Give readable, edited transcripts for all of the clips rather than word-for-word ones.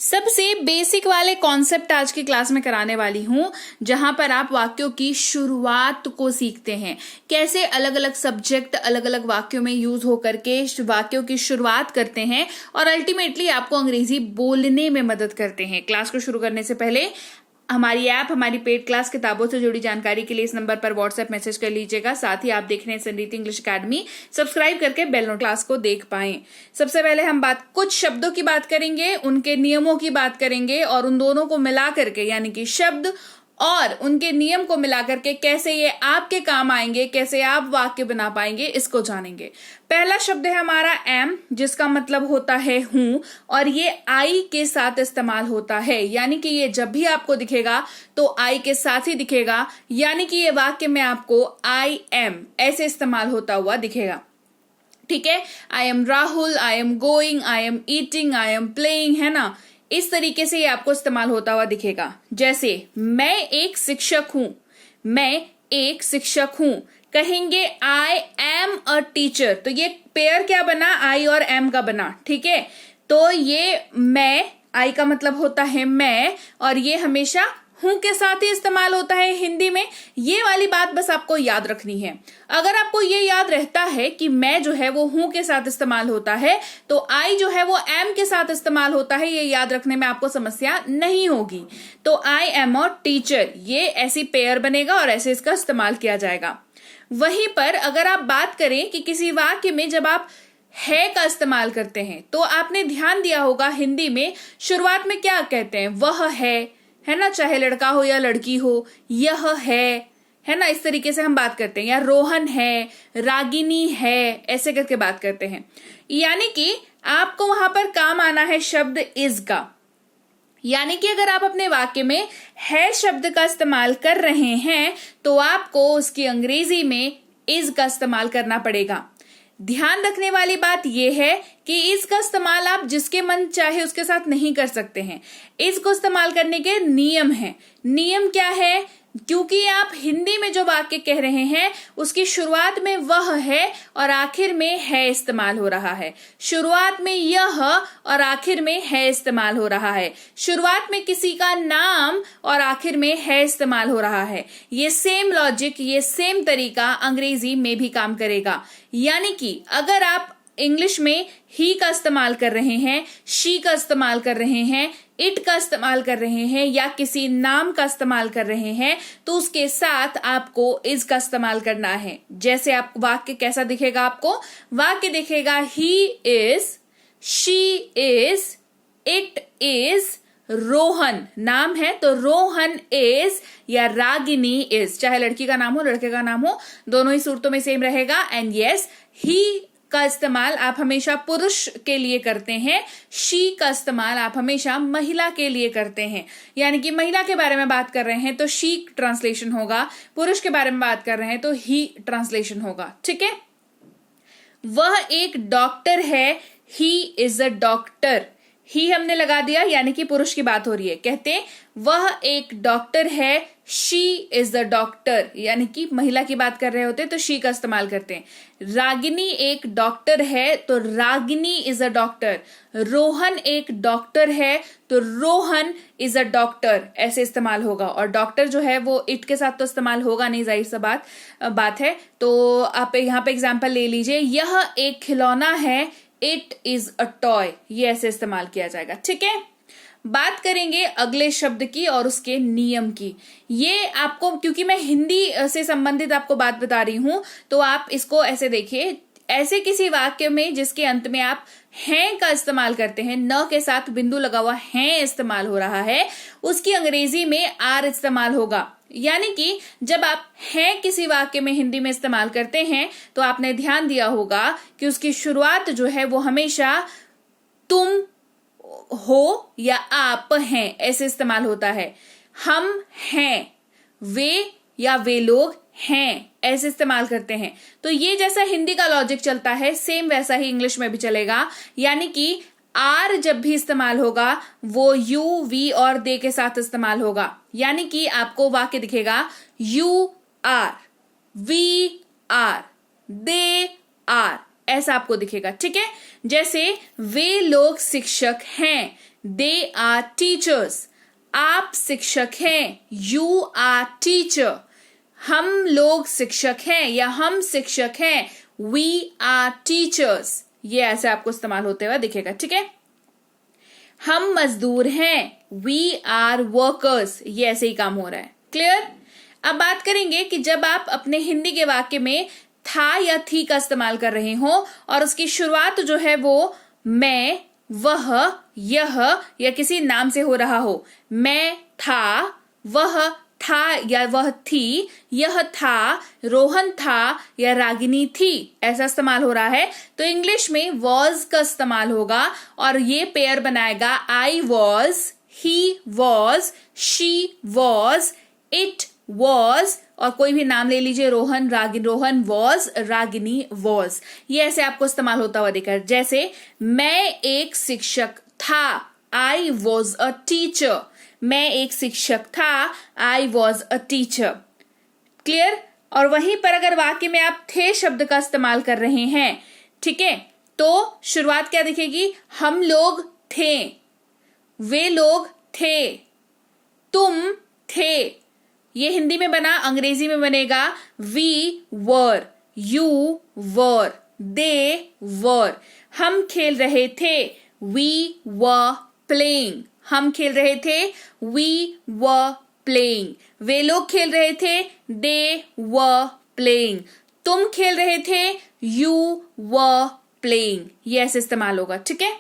सबसे बेसिक वाले कॉन्सेप्ट आज की क्लास में कराने वाली हूं, जहां पर आप वाक्यों की शुरुआत को सीखते हैं। कैसे अलग अलग सब्जेक्ट अलग अलग वाक्यों में यूज होकर के वाक्यों की शुरुआत करते हैं और अल्टीमेटली आपको अंग्रेजी बोलने में मदद करते हैं। क्लास को शुरू करने से पहले हमारी ऐप, हमारी पेड क्लास किताबों से जुड़ी जानकारी के लिए इस नंबर पर व्हाट्सएप मैसेज कर लीजिएगा। साथ ही आप देख रहे हैं संरीति इंग्लिश अकेडमी, सब्सक्राइब करके बेल नोट क्लास को देख पाएं। सबसे पहले हम कुछ शब्दों की बात करेंगे, उनके नियमों की बात करेंगे और उन दोनों को मिला करके यानी कि शब्द और उनके नियम को मिला करके कैसे ये आपके काम आएंगे, कैसे आप वाक्य बना पाएंगे, इसको जानेंगे। पहला शब्द है हमारा एम, जिसका मतलब होता है हूं, और ये आई के साथ इस्तेमाल होता है। यानी कि ये जब भी आपको दिखेगा तो आई के साथ ही दिखेगा, यानी कि ये वाक्य में आपको आई एम ऐसे इस्तेमाल होता हुआ दिखेगा। ठीक है, I am Rahul, I am going, I am eating, I am playing, है ना। इस तरीके से ये आपको इस्तेमाल होता हुआ दिखेगा। जैसे मैं एक शिक्षक हूं, मैं एक शिक्षक हूं, कहेंगे आई एम अ टीचर, तो ये पेयर क्या बना, आई और एम का बना। ठीक है, तो ये मैं, आई का मतलब होता है मैं, और ये हमेशा हूं के साथ ही इस्तेमाल होता है हिंदी में। ये वाली बात बस आपको याद रखनी है। अगर आपको ये याद रहता है कि मैं जो है वो हूं के साथ इस्तेमाल होता है, तो आई जो है वो एम के साथ इस्तेमाल होता है, ये याद रखने में आपको समस्या नहीं होगी। तो आई एम और टीचर, ये ऐसी पेयर बनेगा और ऐसे इसका इस्तेमाल किया जाएगा। वहीं पर अगर आप बात करें कि किसी वाक्य में जब आप है का इस्तेमाल करते हैं, तो आपने ध्यान दिया होगा हिंदी में शुरुआत में क्या कहते हैं, वह है ना, चाहे लड़का हो या लड़की हो, यह है ना, इस तरीके से हम बात करते हैं। या रोहन है, रागिनी है, ऐसे करके बात करते हैं। यानी कि आपको वहां पर काम आना है शब्द इज का। यानी कि अगर आप अपने वाक्य में है शब्द का इस्तेमाल कर रहे हैं तो आपको उसकी अंग्रेजी में इज का इस्तेमाल करना पड़ेगा। ध्यान रखने वाली बात यह है कि इसका इस्तेमाल आप जिसके मन चाहे उसके साथ नहीं कर सकते हैं। इसको इस्तेमाल करने के नियम हैं। नियम क्या है, क्योंकि आप हिंदी में जो वाक्य कह रहे हैं उसकी शुरुआत में वह है और आखिर में है इस्तेमाल हो रहा है। शुरुआत में यह और आखिर में है इस्तेमाल हो रहा है। शुरुआत में किसी का नाम और आखिर में है इस्तेमाल हो रहा है। ये सेम लॉजिक, ये सेम तरीका अंग्रेजी में भी काम करेगा। यानी कि अगर आप इंग्लिश में ही का इस्तेमाल कर रहे हैं, शी का इस्तेमाल कर रहे हैं, इट का इस्तेमाल कर रहे हैं या किसी नाम का इस्तेमाल कर रहे हैं, तो उसके साथ आपको इज का इस्तेमाल करना है। जैसे आप वाक्य कैसा दिखेगा, आपको वाक्य दिखेगा he is, she is, it is, Rohan नाम है तो रोहन इज या रागिनी इज, चाहे लड़की का नाम हो लड़के का नाम हो, दोनों ही सूरतों में सेम रहेगा। एंड यस, ही का इस्तेमाल आप हमेशा पुरुष के लिए करते हैं, शी का इस्तेमाल आप हमेशा महिला के लिए करते हैं। यानी कि महिला के बारे में बात कर रहे हैं तो शी ट्रांसलेशन होगा, पुरुष के बारे में बात कर रहे हैं तो ही ट्रांसलेशन होगा। ठीक है, वह एक डॉक्टर है, ही इज अ डॉक्टर। ही हमने लगा दिया यानी कि पुरुष की बात हो रही है। कहते हैं वह एक डॉक्टर है, शी इज द डॉक्टर, यानी कि महिला की बात कर रहे होते हैं तो शी का इस्तेमाल करते हैं। रागिनी एक डॉक्टर है तो Ragini is a doctor. Rohan एक डॉक्टर है तो रोहन इज अ डॉक्टर, ऐसे इस्तेमाल होगा। और डॉक्टर जो है वो इट के साथ तो इस्तेमाल होगा नहीं, जाहिर सा बात है। तो आप यहाँ पे एग्जाम्पल ले लीजिए, यह एक खिलौना है, इट इज अ टॉय, ये ऐसे इस्तेमाल किया जाएगा। ठीक है, बात करेंगे अगले शब्द की और उसके नियम की। ये आपको, क्योंकि मैं हिंदी से संबंधित आपको बात बता रही हूं, तो आप इसको ऐसे देखिए। ऐसे किसी वाक्य में जिसके अंत में आप हैं का इस्तेमाल करते हैं, न के साथ बिंदु लगा हुआ हैं इस्तेमाल हो रहा है, उसकी अंग्रेजी में आर इस्तेमाल होगा। यानी कि जब आप हैं किसी वाक्य में हिंदी में इस्तेमाल करते हैं तो आपने ध्यान दिया होगा कि उसकी शुरुआत जो है वो हमेशा तुम हो या आप हैं ऐसे इस्तेमाल होता है। हम हैं, वे या वे लोग हैं, ऐसे इस्तेमाल करते हैं। तो ये जैसा हिंदी का लॉजिक चलता है, सेम वैसा ही इंग्लिश में भी चलेगा। यानी कि आर जब भी इस्तेमाल होगा वो यू, वी और दे के साथ इस्तेमाल होगा। यानी कि आपको वाक्य दिखेगा you are, we are, they are, ऐसा आपको दिखेगा, ठीक है। जैसे वे लोग शिक्षक हैं, दे आर टीचर्स। आप शिक्षक हैं, यू आर टीचर। हम लोग शिक्षक हैं या हम शिक्षक हैं, वी आर टीचर्स। ये ऐसे आपको इस्तेमाल होते हुए दिखेगा, ठीक है। हम मजदूर हैं, वी आर वर्कर्स। ये ऐसे ही काम हो रहा है, क्लियर। अब बात करेंगे कि जब आप अपने हिंदी के वाक्य में था या थी का इस्तेमाल कर रहे हो और उसकी शुरुआत जो है वो मैं, वह, यह या किसी नाम से हो रहा हो। मैं था, वह था या वह थी, यह था, रोहन था या रागिनी थी, ऐसा इस्तेमाल हो रहा है। तो इंग्लिश में वॉज का इस्तेमाल होगा और ये पेयर बनाएगा I was, he was, she was, it was, और कोई भी नाम ले लीजिए, रोहन, रागिनी, रोहन वॉज, रागिनी वॉज। ये ऐसे आपको इस्तेमाल होता हुआ दिखा। जैसे मैं एक शिक्षक था, आई वॉज अ टीचर। मैं एक शिक्षक था, I was a teacher, clear. और वहीं पर अगर वाक्य में आप थे शब्द का इस्तेमाल कर रहे हैं, ठीक है, तो शुरुआत क्या दिखेगी, हम लोग थे, वे लोग थे, तुम थे। ये हिंदी में बना, अंग्रेजी में बनेगा वी वर, यू वर, दे वर। हम खेल रहे थे, वी वर प्लेइंग। हम खेल रहे थे, वी वर प्लेइंग। वे लोग खेल रहे थे, दे वर प्लेइंग। तुम खेल रहे थे, यू वर प्लेइंग। ये ऐसे इस्तेमाल होगा, ठीक है।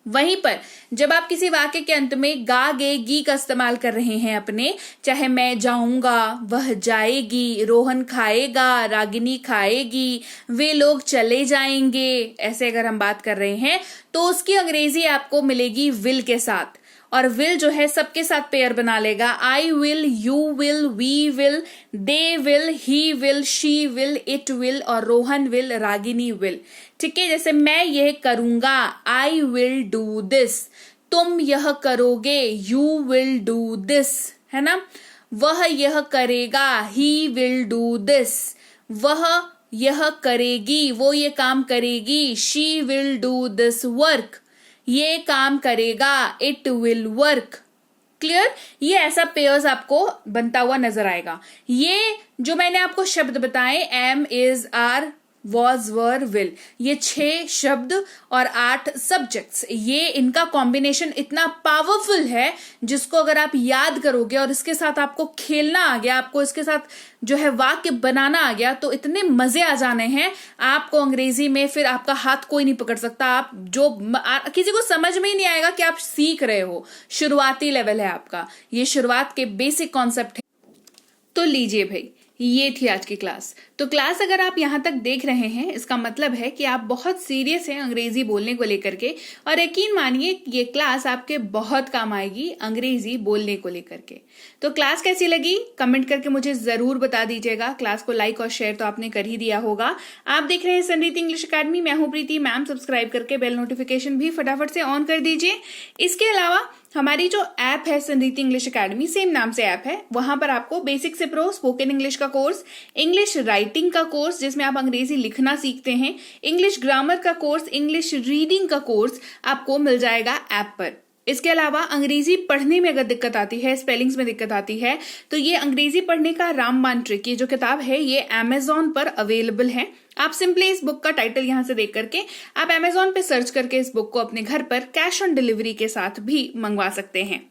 वहीं पर जब आप किसी वाक्य के अंत में गा, गे, गी का इस्तेमाल कर रहे हैं अपने, चाहे मैं जाऊंगा, वह जाएगी, रोहन खाएगा, रागिनी खाएगी, वे लोग चले जाएंगे, ऐसे अगर हम बात कर रहे हैं तो उसकी अंग्रेजी आपको मिलेगी विल के साथ। और विल जो है सबके साथ पेयर बना लेगा, I will, you will, we will, they will, he will, she will, it will और रोहन विल, रागिनी विल, ठीक है। जैसे मैं यह करूंगा, आई विल डू दिस। तुम यह करोगे, यू विल डू दिस, है ना। वह यह करेगा, ही विल डू दिस। वह यह करेगी, वो ये काम करेगी, she will do this work. ये काम करेगा, इट विल वर्क, क्लियर। ये ऐसा पेयर्स आपको बनता हुआ नजर आएगा। ये जो मैंने आपको शब्द बताए, am, is, are, was, were, will, ये 6 शब्द और 8 सब्जेक्ट्स, ये इनका कॉम्बिनेशन इतना पावरफुल है जिसको अगर आप याद करोगे और इसके साथ आपको खेलना आ गया, आपको इसके साथ जो है वाक्य बनाना आ गया, तो इतने मजे आ जाने हैं आपको अंग्रेजी में, फिर आपका हाथ कोई नहीं पकड़ सकता। आप जो किसी को समझ में ही नहीं आएगा कि आप सीख रहे हो। शुरुआती लेवल है आपका, ये शुरुआत के बेसिक कॉन्सेप्ट है। तो लीजिए भाई, ये थी आज की क्लास। तो क्लास अगर आप यहाँ तक देख रहे हैं, इसका मतलब है कि आप बहुत सीरियस हैं अंग्रेजी बोलने को लेकर के, और यकीन मानिए ये क्लास आपके बहुत काम आएगी अंग्रेजी बोलने को लेकर के। तो क्लास कैसी लगी कमेंट करके मुझे जरूर बता दीजिएगा। क्लास को लाइक और शेयर तो आपने कर ही दिया होगा। आप देख रहे हैं संरीति इंग्लिश अकेडमी, मैं हूं प्रीति मैम। सब्सक्राइब करके बेल नोटिफिकेशन भी फटाफट से ऑन कर दीजिए। इसके अलावा हमारी जो ऐप है संरीति इंग्लिश अकेडमी, सेम नाम से ऐप है, वहां पर आपको बेसिक से प्रो स्पोकन इंग्लिश का कोर्स, इंग्लिश राइटिंग का कोर्स जिसमें आप अंग्रेजी लिखना सीखते हैं, इंग्लिश ग्रामर का कोर्स, इंग्लिश रीडिंग का कोर्स आपको मिल जाएगा ऐप पर। इसके अलावा अंग्रेजी पढ़ने में अगर दिक्कत आती है, स्पेलिंग्स में दिक्कत आती है, तो ये अंग्रेजी पढ़ने का रामबाण ट्रिक, ये जो किताब है ये अमेजॉन पर अवेलेबल है। आप सिंपली इस बुक का टाइटल यहां से देख करके आप अमेजॉन पे सर्च करके इस बुक को अपने घर पर कैश ऑन डिलीवरी के साथ भी मंगवा सकते हैं।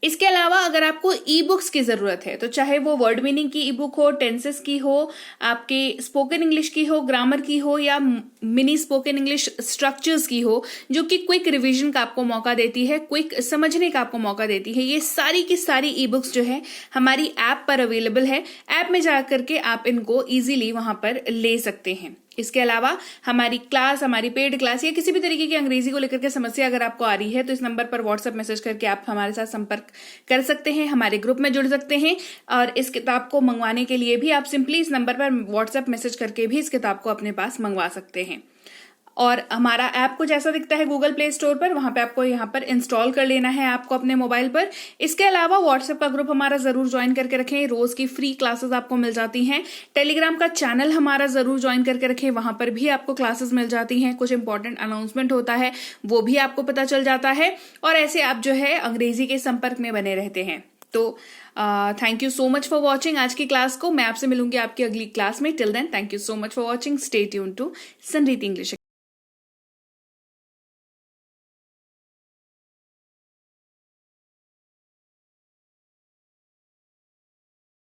इसके अलावा अगर आपको ई बुक्स की जरूरत है, तो चाहे वो वर्ड मीनिंग की ई बुक हो, टेंसेस की हो, आपके स्पोकन इंग्लिश की हो, ग्रामर की हो, या मिनी स्पोकन इंग्लिश स्ट्रक्चर्स की हो, जो कि क्विक रिवीजन का आपको मौका देती है, क्विक समझने का आपको मौका देती है, ये सारी की सारी ई बुक्स जो है हमारी ऐप पर अवेलेबल है। ऐप में जाकर के आप इनको इजीली वहां पर ले सकते हैं। इसके अलावा हमारी क्लास, हमारी पेड क्लास या किसी भी तरीके की अंग्रेजी को लेकर के समस्या अगर आपको आ रही है, तो इस नंबर पर व्हाट्सएप मैसेज करके आप हमारे साथ संपर्क कर सकते हैं, हमारे ग्रुप में जुड़ सकते हैं। और इस किताब को मंगवाने के लिए भी आप सिंपली इस नंबर पर व्हाट्सएप मैसेज करके भी इस किताब को अपने पास मंगवा सकते हैं। और हमारा ऐप कुछ ऐसा दिखता है गूगल प्ले स्टोर पर, वहां पे आपको यहाँ पर इंस्टॉल कर लेना है ऐप को अपने मोबाइल पर। इसके अलावा व्हाट्सएप का ग्रुप हमारा जरूर ज्वाइन करके रखें, रोज की फ्री क्लासेस आपको मिल जाती हैं। टेलीग्राम का चैनल हमारा जरूर ज्वाइन करके रखें, वहां पर भी आपको क्लासेस मिल जाती हैं, कुछ इंपॉर्टेंट अनाउंसमेंट होता है वो भी आपको पता चल जाता है, और ऐसे आप जो है अंग्रेजी के संपर्क में बने रहते हैं। तो thank you so much for watching आज की क्लास को। मैं आपसे मिलूंगी आपकी अगली क्लास में। Till then thank you so much for watching. Stay tuned to Sanreet English.